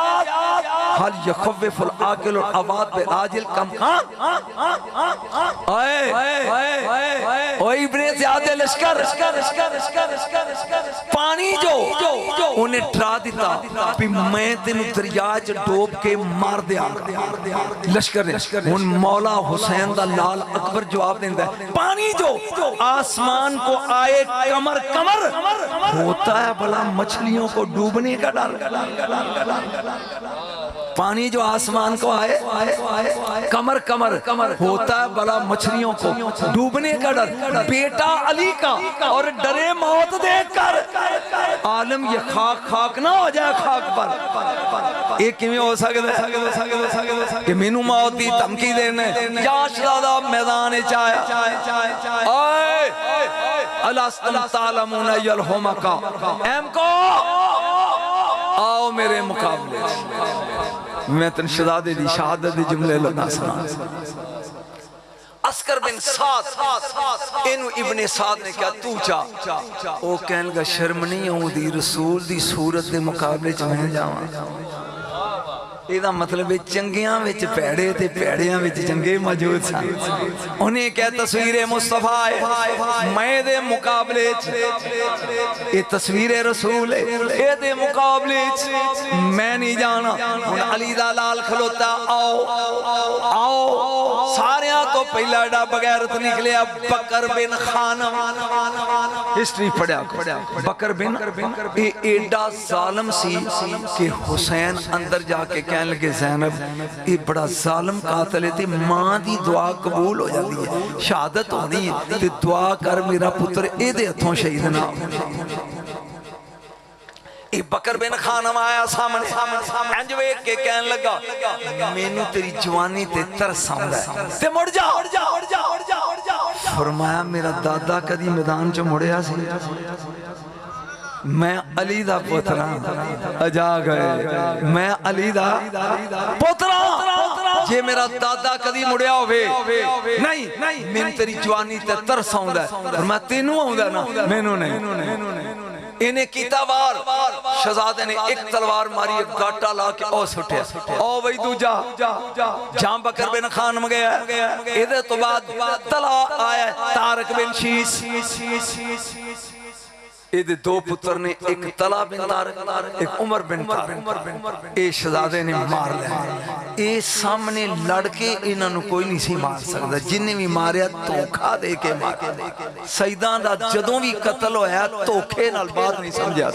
حل یخوف العاقل العباد بے آجل کم کان اوہ ابن زیاد لشکر پانی جو انہیں ٹرا دیتا بھی میں تینو دریاج ڈوب کے مار دیا لشکر نے ان مولا حسین دا لال اکبر جواب دیندہ ہے پانی جو آسمان کو آئے کمر ہوتا ہے بلا مچھلیوں کو ڈوبنے کا ڈر پانی جو آسمان کو آئے کمر ہوتا ہے بلا مچھلیوں کو ڈوبنے کا ڈر بیٹا علی کا اور ڈرے موت دیکھ کر عالم یہ خاک نہ ہو جائے خاک پر ایک کیویں ہو سکتا ہے کہ مینو موت دی دھمکی دینے یا شہزادہ میدان چایا الاسلم تعلمون یلہمکا ایم کو آؤ میرے مقابلے میں تن شہزادے دی شہادت دی جملے لگا سنا عسکر بن سعد انو ابن سعد نے کیا تو چاہ او کہن لگا شرم نہیں ہوں دی رسول دی صورت دے مقابلے چاہیں جاواں ایدہ مطلب چنگیاں وچ پیڑے تے پیڑیاں وچ چنگے موجود سن انہیں کہہ تصویر مصطفیٰ ہے میں دے مقابلے یہ تصویر رسول ہے اے دے مقابلے میں نہیں جانا ان علی دا لال کھلوتا آؤ ساریاں تو پہلا ڈا بغیرت نکلے بکر بن خانم ہسٹری پڑھا بکر بن ایڈا ظالم سی کہ حسین اندر جا کے کہنے لگے زینب یہ بڑا ظالم قاتل ہے ماں دی دعا قبول ہو جاتی ہے شہادت ہونی ہے تے دعا کر میرا پتر اے دے ہتھوں شہید نہ ایک بکر بن خانم آیا سامنے انجوے کے کہنے لگا مینو تیری جوانی تے ترس آؤں ہے تے مڑ جا فرمایا میرا دادا کدی میدان چو مڑیا سی میں علی دا پترا اجا گئے میں علی دا پترا جے میرا دادا کدی مڑیا ہوئے نہیں میں تیری جوانی تے ترس آؤں ہے اور میں تینوں آؤں نا مینوں نہیں انہیں کیتا وار شہزادے نے ایک تلوار ماری ایک گاٹا لا کے او سٹھے او وہی دو جا جام بکر بن خانم گیا ادھے تو بعد تلا آیا تارک بن شیس ایدے دو پتر نے ایک طلا بن تارک ایک عمر بن تارک اے شہزادے نے مار لیا اے سامنے لڑکے انہوں کوئی نہیں سی مار سکتا جنہیں بھی ماریا توکھا دے کے ماریا سیدان دا جدوں بھی قتل ہویا توکھے نال بات نہیں سمجھا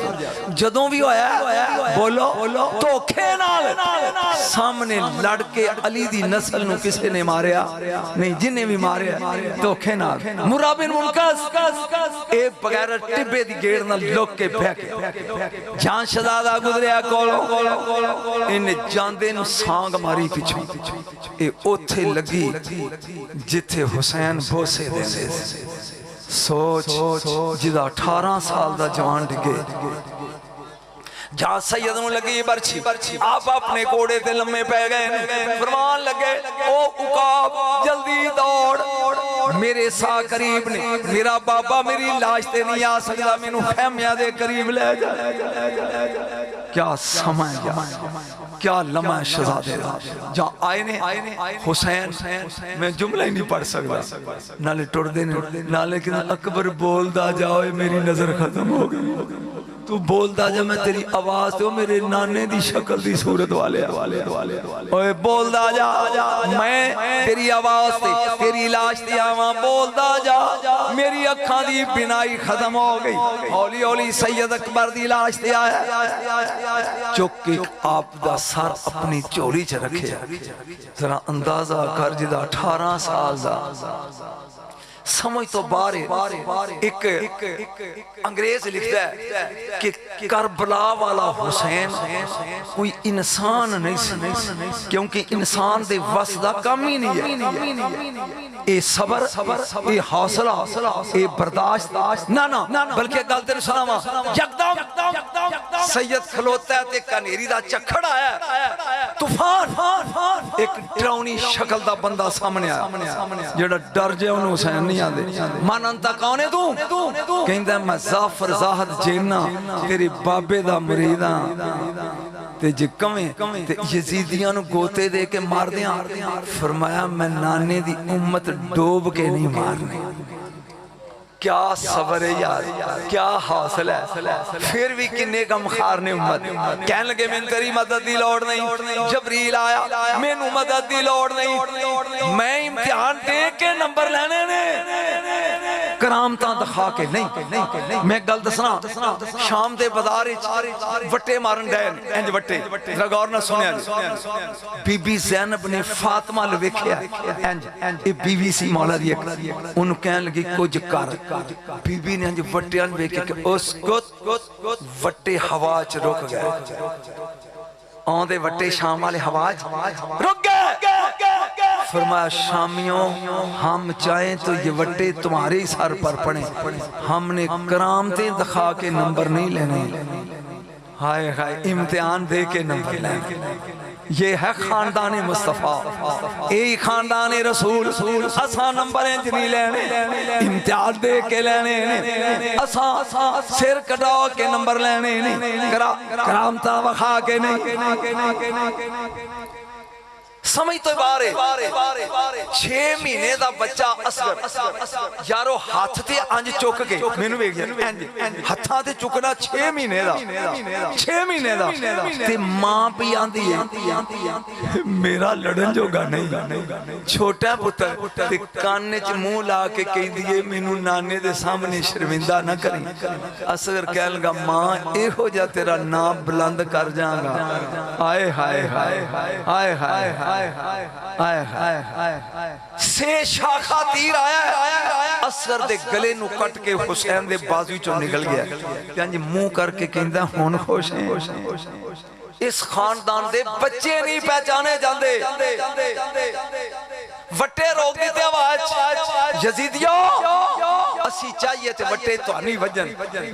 جدوں بھی ہویا بولو توکھے نال سامنے لڑکے علی دی نسل نو کسے نے ماریا نہیں جنہیں بھی ماریا توکھے نال مرہ بن منقص اے بغیر ٹبے دی گیڑنا لوگ کے پھیکے جان شہزادہ گزریا کولو انہیں جاندے نو سانگ ماری پیچھو اے اوتھے لگی جتھے حسین بوسے دے سوچ جدا 18 سال دا جوان ڈگے جہاں سید نو لگی برچی آپ اپنے کوڑے تے لمے پہ گئے فرمان لگے او عقاب جلدی دوڑ میرے سا قریب نے میرا بابا میری لاش تے نہیں آ سکتا مینوں خیمیہ دے قریب لے جا کیا سمجھ جا کیا لمحہ شہزادے دا جہاں آئے نے حسین میں جملہ ہی نہیں پڑھ سکتا نالے ٹوڑ دینے نالے کہ اکبر بول دا جاؤ میری نظر ختم ہو گئی تو بول دا جا میں تیری آواز تو میرے نانے دی شکل دی صورت والے اوے بول دا جا میں تیری آواز تے تیری لاش دی آواں بول دا جا میری اکھاں دی بینائی ختم ہو گئی ہولی ہولی سید اکبر دی لاش تے آیا چوکے آپ دا سر اپنی چولی چ رکھے ذرا اندازہ کر جدا 18 سال دا سمجھ تو بارے ایک انگریز لکھتا ہے کہ کربلا والا حسین کوئی انسان نہیں سی کیونکہ انسان دے وسدہ کم ہی نہیں ہے اے صبر اے حوصلہ اے برداشت نہ بلکہ گلتے رسلامہ یکدم سید کھلوتا ہے تے کنیری دا چکھڑ آیا طوفان ایک ڈراؤنی شکل دا بندہ سامنے آیا جڑا ڈر جائے انہوں حسین نہیں آدھے ماننتا کون ہے تو کہندہ ہے میں زافر زاہد جینا تیری بابے دا مریداں تے جی کمیں تے یزیدیاں نو گوتے دے کے مار دیاں فرمایا میں نانے دی امت ڈوب کے نہیں مارنے کیا صبر ہے یار کیا حاصل ہے پھر بھی کنے کم خارنے امت کہنے لگے میں تیری مدد دی لوڑ نہیں جبریل آیا میں نو مدد دی لوڑ نہیں میں امتحان دے کے نمبر لینے نے کرامتاں دکھا کے نہیں میں گل دسنا شام دے بازار وٹے مارن ڈین انج وٹے ذرا غور نہ سنیا بی بی زینب نے فاطمہ لو ویکھیا انج اے بی بی سی مولا دی ان کہن لگی کچھ کر بی بی نے انج وٹیاں ویکھے کہ اس کت وٹے ہوا چ رک گئے آن دے وٹے شام والے ہوا چ رک گئے فرمایا شامیوں ہم چاہیں تو یہ وٹے تمہارے سر پر پڑیں ہم نے کرامتیں دکھا کے نمبر نہیں لینے ہائے ہائے امتحان دے کے نمبر لینے یہ ہے خاندان مصطفیٰ اے خاندان رسول اساں نمبر انج نہیں لینے امتحان دے کے لینے اساں سر کٹا کے نمبر لینے کرامتہ وخا کے نہیں سمجھ تو بارے 6 مہینے دا بچہ اصغر یارو ہاتھ تے انج چک کے میں نو ویکھ گیا ہتھاں تے چکنا 6 مہینے دا تے ماں بھی آندی ہے میرا لڑن جوگا نہیں چھوٹا پتر تے کانے چ منہ لا کے کہندی ہے مینوں نانے دے سامنے شرمندہ نہ کریں اصغر کہن لگا ماں ایہو جا تیرا نام بلند کر جاں گا آئے ہائے ہائے ہائے ہائے سے شاخہ تیر آیا اصغر دے گلے نو کٹ کے حسین دے بازو چوں نکل گیا کہ منہ کر کے کہندا ہن خوش ہیں اس خاندان دے بچے نہیں پہچانے جاندے وٹے روک دیتے آواز یزیدیوں اسی چاہیے تھے وٹے تو نہیں وجن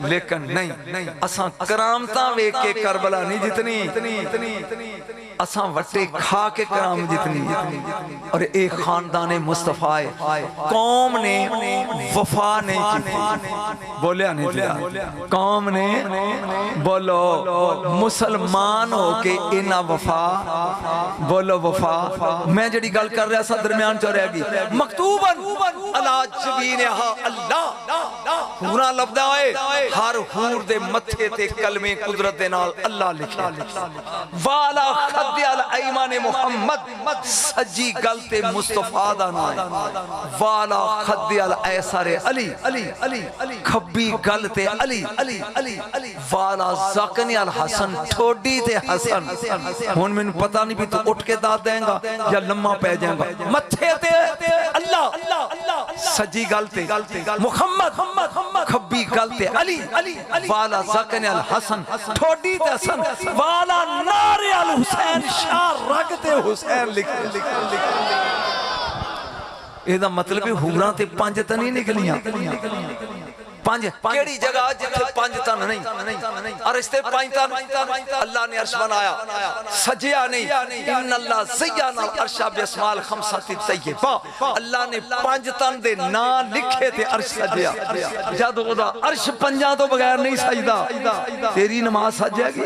لیکن نہیں اساں کرامتاں ویک کے کربلا نہیں جتنی اساں وٹے کھا کے کرام جتنی اور ایک خاندان مصطفیٰ قوم نے وفا نہیں کی بولیا نہیں دیا قوم نے بولو مسلمان ہو کے انہ وفا بولو وفا میں جڑی گل کر رہا سا درمیان چو رہ گی مکتوباً اللہ جبینہا اللہ پورا لفظہ ہے ہر حور دے متھے تے کلمے قدرت دے نال اللہ لکھا والا خد الایمان محمد سجی گلتے مصطفیٰ دا نائے والا خد الایسار علی کھبی گلتے علی والا زاکنی الحسن ٹھوڑی تے حسن ہون میں پتہ نہیں بھی تو اٹھ کے داد دیں گا یا لمحہ پہ جائیں گا متھے تے اللہ سجی گلتے محمد کھبی گلتے علی والا زاکنی الحسن ٹھوڑی تے حسن والا ناری الحسین شاہ رکھتے حسین لکھ ਇਹਦਾ ਮਤਲਬ ਹੈ ਹੂਰਾਂ ਤੇ ਪੰਜ ਤਾਂ ਨਹੀਂ ਨਿਕਲੀਆਂ ਪੰਜ ਕਿਹੜੀ ਜਗ੍ਹਾ ਜਿੱਥੇ ਪੰਜ ਤਨ ਨਹੀਂ ਅਰਸ਼ ਤੇ ਪੰਜ ਤਨ ਅੱਲਾ ਨੇ ਅਰਸ਼ ਬਣਾਇਆ ਸਜਿਆ ਨਹੀਂ ਇਨ ਅੱਲਾ ਜ਼ਯਨਾ ਅਰਸ਼ ਬਿਸਮਾਲ ਖਮਸਤ ਤയ്yiਬਾ ਅੱਲਾ ਨੇ ਪੰਜ ਤਨ ਦੇ ਨਾਂ ਲਿਖੇ ਤੇ ਅਰਸ਼ ਸਜਿਆ ਜਦ ਉਹਦਾ ਅਰਸ਼ ਪੰਜਾਂ ਤੋਂ ਬਗੈਰ ਨਹੀਂ ਸਜਦਾ ਤੇਰੀ ਨਮਾਜ਼ ਸਜੇਗੀ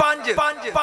5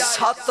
7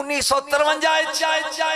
1953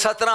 17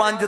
5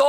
2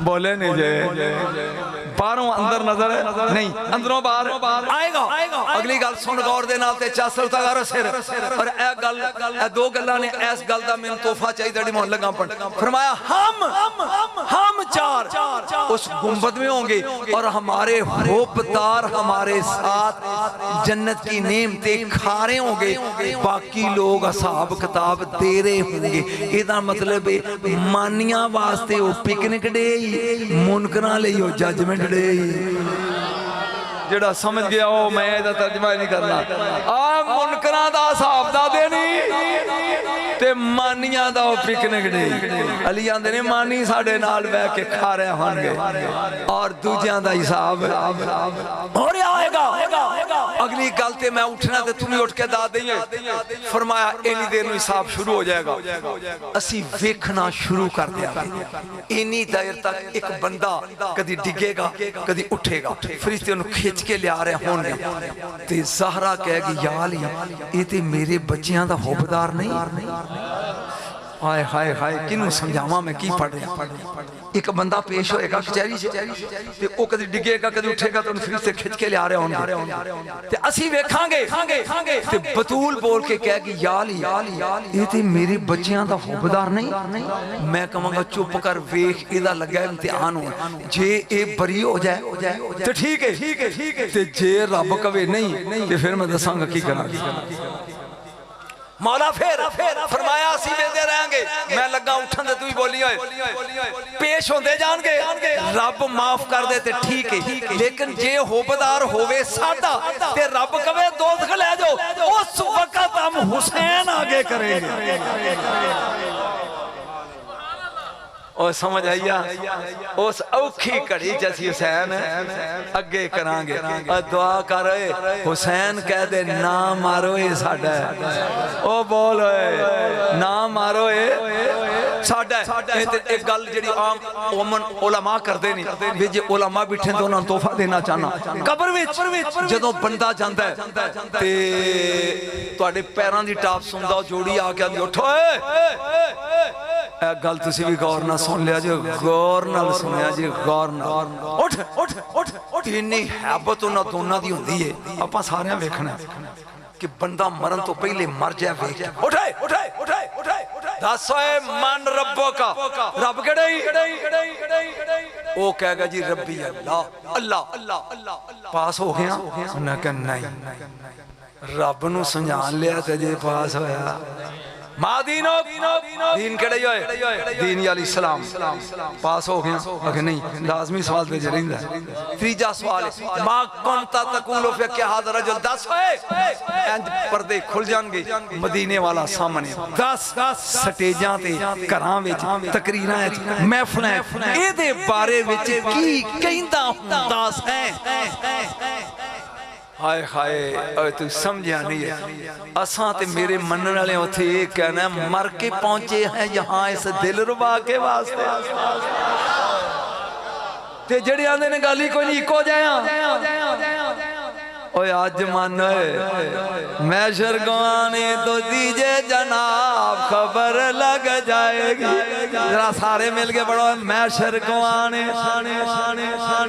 بولے نہیں جے باہروں اندر نظر نہیں اندروں باہر آئے گا اگلی گل سن غور دے نال تے چاسل تا غور سر اور اے گل اے دو گلاں نے اس گل دا میں تحفہ چاہیے ڈی مون لگا پڑ فرمایا ہم چار اس گنبد میں ہوں گے اور ہمارے حبدار ہمارے ساتھ جنت کی نعمتیں کھا رہے ہوں گے باقی لوگ اصحاب کتاب دے رہے ہوں گے یہ مطلب مانیاں واسطے وہ پکنک ڈے منکراں لئی وہ ججمنٹ ڈے جڑا سمجھ گیا ہو میں ایدہ ترجمہ نہیں کرنا منکراں دا صاحب دا دے نہیں تے مانیاں دا وہ پکنک ڈے علی آندے نے مانی ساڑھے نال بے کے کھا رہے ہونگے اور دوجیاں دا حساب اور یہ آئے گا اگلی گلتے میں اٹھنا تے تمہیں اٹھ کے دا دیں گے فرمایا اینی دیر میں حساب شروع ہو جائے گا اسی ویکھنا شروع کر دیا اینی دیر تک ایک بندہ کدی ڈگے گا کدی اٹھے گا فرشتے انہوں کھیچ کے لے آ رہے ہوں گے تے زہرہ کہے گی یا علی یہ تے میرے بچیاں دا حبدار نہیں ہائے ہائے ہائے کنوں سمجھاواں میں کی پڑھ رہا ایک بندہ پیش ہوئے گا کچھری تے او کدی ڈگے گا کدی اٹھے گا تو انہوں فرشتے کھچ کے لے آ رہے ہوں گے تے اسی ویکھاں گے تے بطول بول کے کہے گی یا علی یہ تے میری بچیاں دا حبدار نہیں میں کہوں گا چپ کر ویکھ ایدہ لگا امتحان ہو جے اے بری ہو جائے تے ٹھیک ہے تے جے رب کبھی نہیں تے پھر میں دساں گا کی کرنا مولا پھر فرمایا اسی ویندے رہیں گے میں لگا اٹھن دے تو ہی بولی ہوئے پیش ہوں دے جان گے رب معاف کر دے تے ٹھیک ہے لیکن جے حبدار ہوئے سادہ تے رب کبھے دوزخ لے جو اس وقت ہم حسین آگے کریں گے اور سمجھ آئیا اس اوکھی کڑی جیسی حسین اگے کرانگے اور دعا کر رہے حسین کہہ دے نا مارو اے ساڑھا ہے او بول ہوئے نا مارو اے ساڑھا ہے ایک گل جڑی عام علماء کر دے نہیں بھی علماء بیٹھیں تو انہوں توفہ دینا چاہنا قبر وچ جدوں بندہ جاندہ ہے تے توڑے پیران دی ٹاپ سندہ جوڑی آکے اندھی اٹھو اے گل تسی بھی غور نہ سن لیا جو غور نہ سنیا جی غور نہ اٹھ اتنی حیبت انہاں دونوں دی ہوندی ہے اپاں سارے ویکھنا کہ بندہ مرن تو پہلے مر جائے ویکھ اٹھائے دسوئے من ربوں کا رب کڑائی وہ کہے گا جی ربی اللہ پاس ہو گیا انہاں کہا نہیں رب نو سنجان لیا تجھے پاس ہویا ماں دین کڑائی ہوئے دین یا علیہ السلام پاس ہو گیا اگر نہیں لازمی سوال دے جرین ہے تیجا سوال ہے ماں کنتا تکولو فی کیا حاضر رجل 10 ہوئے پردے کھل جان گے مدینے والا سامنے 10 سٹیجاں تے کراں وچ تقریراں محفلاں اے دے بارے وچ کی کہندا ہوندا ہے ہائے ہائے اوہ تو سمجھا نہیں ہے اساں تے میرے منن والے ہوتے یہ کہنا ہے مر کے پہنچے ہیں یہاں اس دل ربا کے واسطے تے جڑی آندے نے گالی کوئی نہیں کو جائیں اوہ آج مانو ہے محشر گوانے تو دیجے جناب خبر لگ جائے گی ذرا سارے مل کے پڑھو محشر گوانے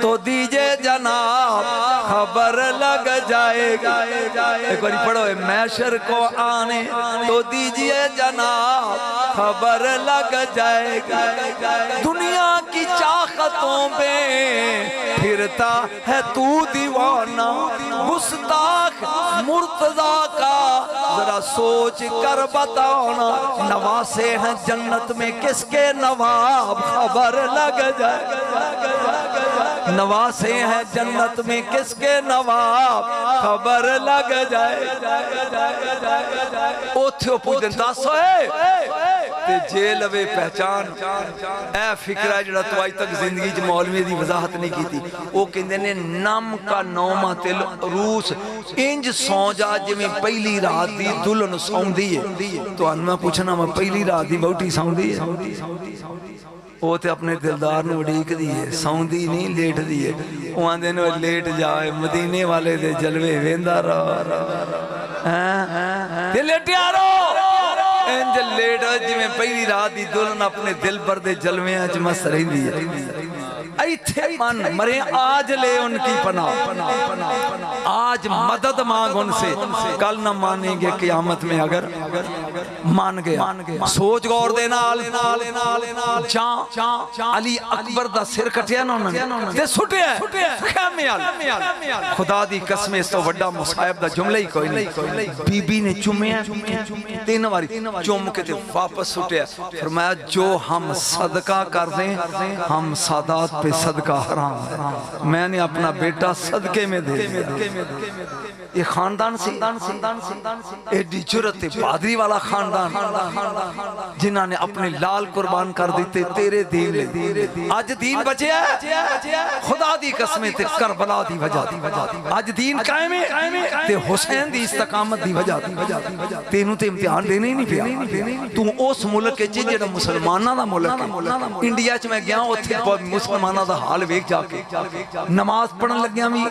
تو دیجے جناب خبر لگ جائے گی ایک باری پڑھو محشر کو آنے تو دیجئے جناب خبر لگ جائے گی دنیا کی چاختوں میں پھرتا ہے تو دیوانہ مستاق مرتضی کا ذرا سوچ کر بتاؤنا نواسے ہیں جنت میں کس کے نواب خبر لگ جائے نواسے ہیں جنت میں کس کے نواب خبر لگ جائے اوتھے پوچھتے 10 ہوئے تے جیل وے پہچان اے فکرہ جڑا تو آئی تک زندگی جو مولوی دی وضاحت نہیں کی تھی وہ کہندے نے نم کا نومہ تل روس انج سو جا جمیں پہلی رات دی دلن سون دی ہے تو انہوں پوچھنا میں پہلی رات دی بہتی سون دی ہے وہ تے اپنے دلدار نے اڑیک دیئے سون دی نہیں لیٹ دیئے وہ آندے نے لیٹ جائے مدینے والے دے جلوے ویندہ رہا تے لیٹیا رہو انج لیٹ جویں پہلی رات دی دلہن اپنے دل پر دے جلویاں چ مست رہندی ہے ایتھے من مرے آج لے ان کی پناہ آج مدد مانگ ان سے کل نہ مانیں گے قیامت میں اگر مان گیا سوچ غور دے نال جان علی اکبر دا سر کٹیا نا انہوں نے سٹیا خیمے خدا دی قسم اس تو وڈا مصائب دا جملہ ہی کوئی نہیں بی بی نے چومیا 3 واری چوم کے تے واپس سٹیا فرمایا جو ہم صدقہ کر دیں ہم سادات پہ صدقہ حرام ہے میں نے اپنا بیٹا صدقے میں دے دیا یہ خاندان سی ایڈی جرت پادری والا خاندان جنہاں نے اپنے لال قربان کر دیتے تیرے دین لے آج دین بچے ہے خدا دی قسمیں تے کربلا دی وجہ آج دین قائم ہے تے حسین دی استقامت دی وجہ تینوں تے امتحان دینے ہی نہیں پیا تو اس ملک کے جڑا مسلمانہ دا ملک ہے انڈیا چ میں گیا اتھے مسلمانہ دا حال ویکھ جا کے نماز پڑھن لگیا بھی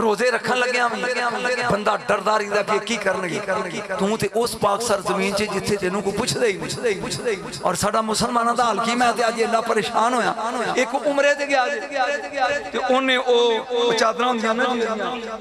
روزے رکھن لگیا بھی بندہ ڈرداری دا کہ کی کرنگی تو تے اس پاک سر زمین چے جتھے تینوں کو پوچھ دے اور ساڈا مسلمانہ دا حال کی میں تے اج اللہ پریشان ہویا ایک عمرے تے گیا تے انہیں او چادراں ہوندیاں نا